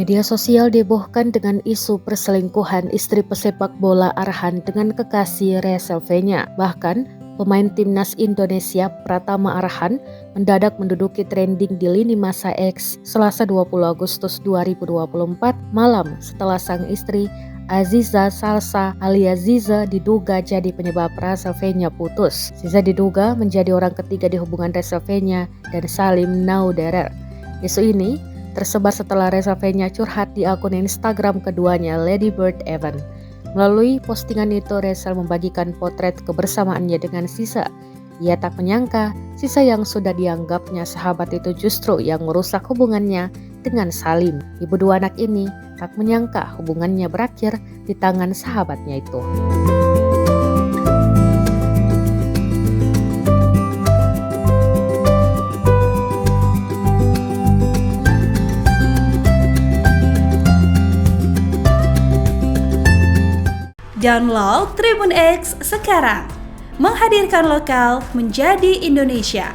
Media sosial dihebohkan dengan isu perselingkuhan istri pesepak bola Arhan dengan kekasih Rachel Fenya. Bahkan, pemain timnas Indonesia Pratama Arhan mendadak menduduki trending di lini masa X Selasa 20 Agustus 2024 malam setelah sang istri Aziza Salsa alias Ziza diduga jadi penyebab Rachel Fenya putus. Ziza diduga menjadi orang ketiga di hubungan Rachel Fenya dan Salim Nauderer. Isu ini tersebar setelah Rachel Fenya curhat di akun Instagram keduanya Lady Bird Evan. Melalui postingan itu, Rachel membagikan potret kebersamaannya dengan Ziza. Ia tak menyangka Ziza yang sudah dianggapnya sahabat itu justru yang merusak hubungannya dengan Salim. Ibu dua anak ini tak menyangka hubungannya berakhir di tangan sahabatnya itu. Download Tribun X sekarang, menghadirkan lokal menjadi Indonesia.